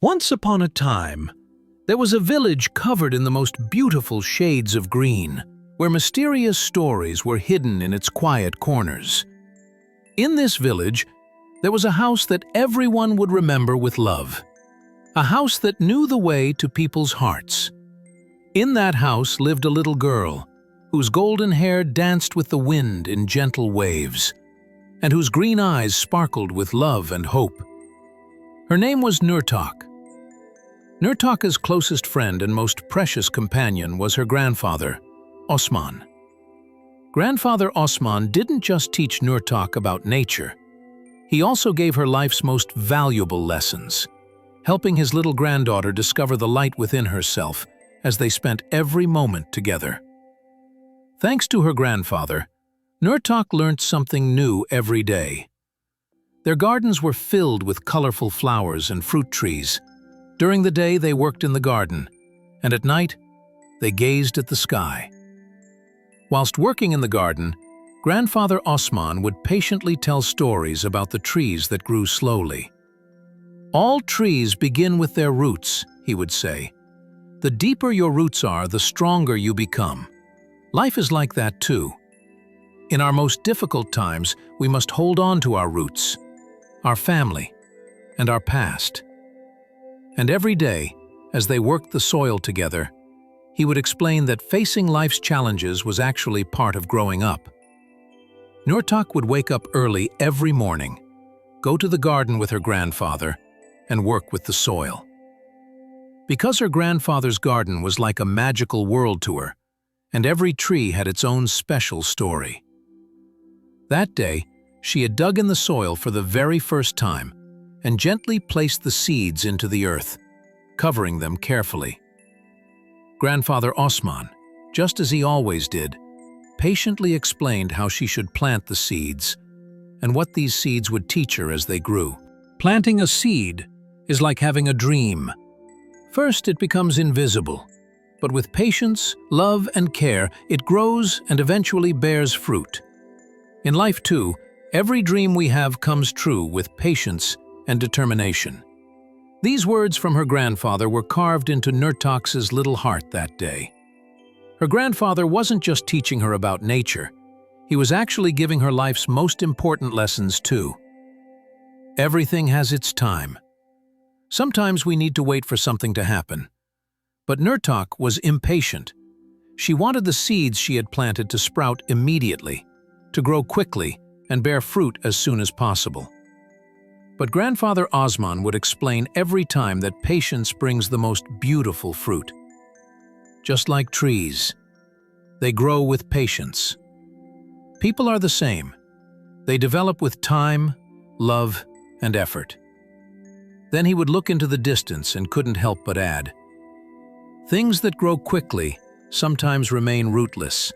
Once upon a time, there was a village covered in the most beautiful shades of green, where mysterious stories were hidden in its quiet corners. In this village, there was a house that everyone would remember with love. A house that knew the way to people's hearts. In that house lived a little girl, whose golden hair danced with the wind in gentle waves, and whose green eyes sparkled with love and hope. Her name was Nurtak. Nurtak's closest friend and most precious companion was her grandfather, Osman. Grandfather Osman didn't just teach Nurtak about nature. He also gave her life's most valuable lessons, helping his little granddaughter discover the light within herself as they spent every moment together. Thanks to her grandfather, Nurtak learned something new every day. Their gardens were filled with colorful flowers and fruit trees. During the day, they worked in the garden, and at night, they gazed at the sky. Whilst working in the garden, Grandfather Osman would patiently tell stories about the trees that grew slowly. All trees begin with their roots, he would say. The deeper your roots are, the stronger you become. Life is like that too. In our most difficult times, we must hold on to our roots, our family, and our past. And every day, as they worked the soil together, he would explain that facing life's challenges was actually part of growing up. Nurtak would wake up early every morning, go to the garden with her grandfather, and work with the soil. Because her grandfather's garden was like a magical world to her, and every tree had its own special story. That day, she had dug in the soil for the very first time and gently placed the seeds into the earth, covering them carefully. Grandfather Osman, just as he always did, patiently explained how she should plant the seeds and what these seeds would teach her as they grew. Planting a seed is like having a dream. First, it becomes invisible, but with patience, love, and care, it grows and eventually bears fruit. In life too, every dream we have comes true with patience and determination. These words from her grandfather were carved into Nurtak's little heart that day. Her grandfather wasn't just teaching her about nature, he was actually giving her life's most important lessons too. Everything has its time. Sometimes we need to wait for something to happen. But Nurtak was impatient. She wanted the seeds she had planted to sprout immediately, to grow quickly and bear fruit as soon as possible. But Grandfather Osman would explain every time that patience brings the most beautiful fruit. Just like trees, they grow with patience. People are the same. They develop with time, love, and effort. Then he would look into the distance and couldn't help but add, "Things that grow quickly sometimes remain rootless,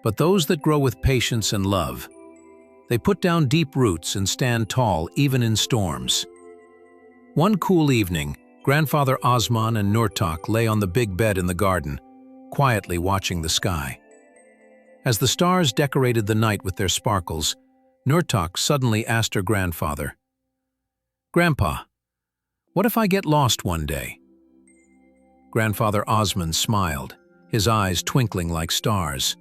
but those that grow with patience and love, they put down deep roots and stand tall even in storms." One cool evening, Grandfather Osman and Nurtak lay on the big bed in the garden, quietly watching the sky. As the stars decorated the night with their sparkles, Nurtak suddenly asked her grandfather, "Grandpa, what if I get lost one day?" Grandfather Osman smiled, his eyes twinkling like stars.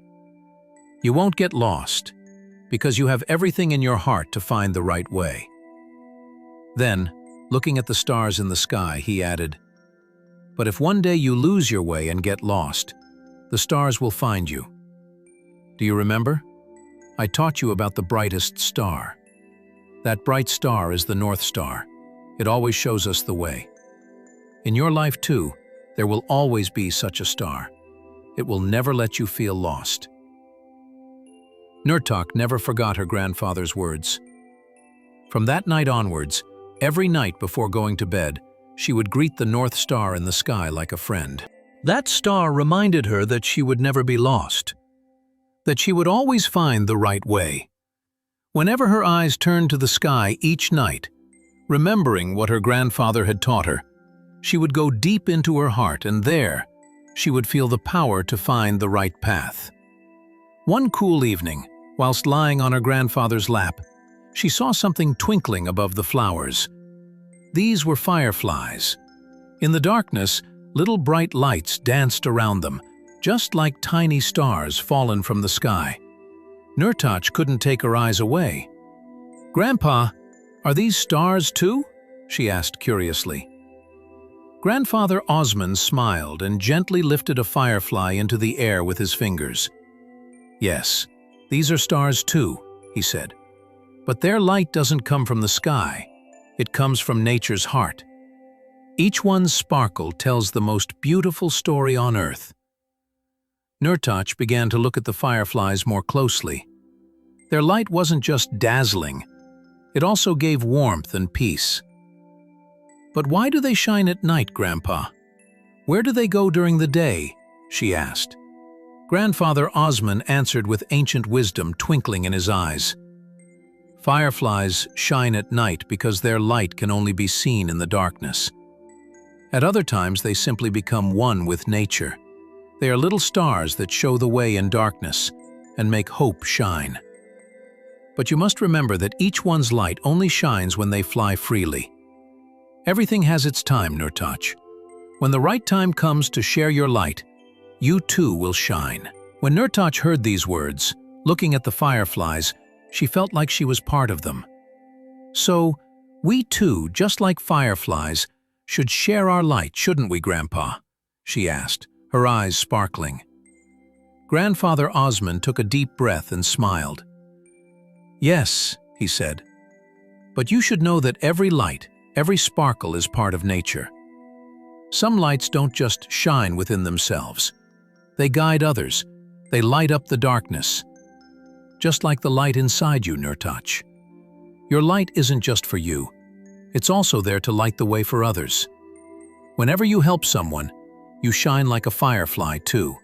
"You won't get lost, because you have everything in your heart to find the right way." Then, looking at the stars in the sky, he added, "But if one day you lose your way and get lost, the stars will find you. Do you remember? I taught you about the brightest star. That bright star is the North Star. It always shows us the way. In your life too, there will always be such a star. It will never let you feel lost." Nurtak never forgot her grandfather's words. From that night onwards, every night before going to bed, she would greet the North Star in the sky like a friend. That star reminded her that she would never be lost, that she would always find the right way. Whenever her eyes turned to the sky each night, remembering what her grandfather had taught her, she would go deep into her heart, and there, she would feel the power to find the right path. One cool evening, whilst lying on her grandfather's lap, she saw something twinkling above the flowers. These were fireflies. In the darkness, little bright lights danced around them, just like tiny stars fallen from the sky. Nurtach couldn't take her eyes away. "Grandpa, are these stars too?" she asked curiously. Grandfather Osman smiled and gently lifted a firefly into the air with his fingers. "Yes, these are stars too," he said. "But their light doesn't come from the sky. It comes from nature's heart. Each one's sparkle tells the most beautiful story on earth." Nurtach began to look at the fireflies more closely. Their light wasn't just dazzling, it also gave warmth and peace. "But why do they shine at night, Grandpa? Where do they go during the day?" she asked. Grandfather Osman answered with ancient wisdom twinkling in his eyes. "Fireflies shine at night because their light can only be seen in the darkness. At other times they simply become one with nature. They are little stars that show the way in darkness and make hope shine. But you must remember that each one's light only shines when they fly freely. Everything has its time, Nurtach. When the right time comes to share your light, you too will shine." When Nurtach heard these words, looking at the fireflies, she felt like she was part of them. "So, we too, just like fireflies, should share our light, shouldn't we, Grandpa?" she asked, her eyes sparkling. Grandfather Osman took a deep breath and smiled. "Yes," he said, "but you should know that every light, every sparkle is part of nature. Some lights don't just shine within themselves. They guide others. They light up the darkness. Just like the light inside you, Nurtach. Your light isn't just for you. It's also there to light the way for others. Whenever you help someone, you shine like a firefly too."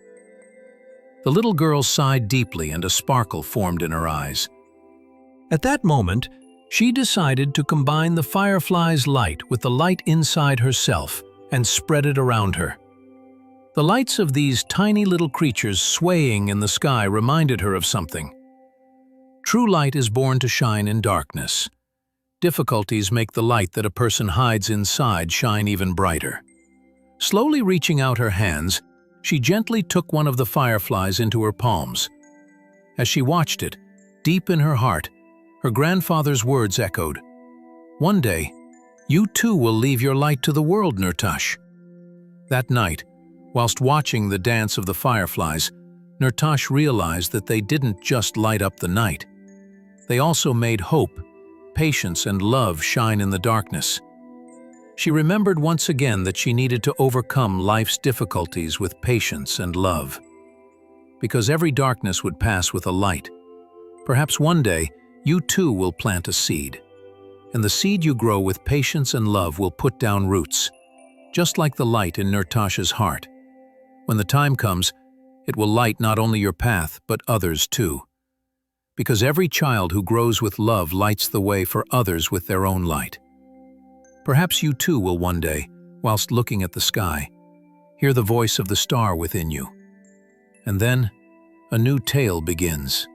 The little girl sighed deeply and a sparkle formed in her eyes. At that moment, she decided to combine the firefly's light with the light inside herself and spread it around her. The lights of these tiny little creatures swaying in the sky reminded her of something. True light is born to shine in darkness. Difficulties make the light that a person hides inside shine even brighter. Slowly reaching out her hands, she gently took one of the fireflies into her palms. As she watched it, deep in her heart, her grandfather's words echoed. "One day, you too will leave your light to the world, Nurtach." That night, whilst watching the dance of the fireflies, Nurtach realized that they didn't just light up the night. They also made hope, patience, and love shine in the darkness. She remembered once again that she needed to overcome life's difficulties with patience and love. Because every darkness would pass with a light. Perhaps one day, you too will plant a seed. And the seed you grow with patience and love will put down roots, just like the light in Nurtach's heart. When the time comes, it will light not only your path, but others too. Because every child who grows with love lights the way for others with their own light. Perhaps you too will one day, whilst looking at the sky, hear the voice of the star within you. And then, a new tale begins.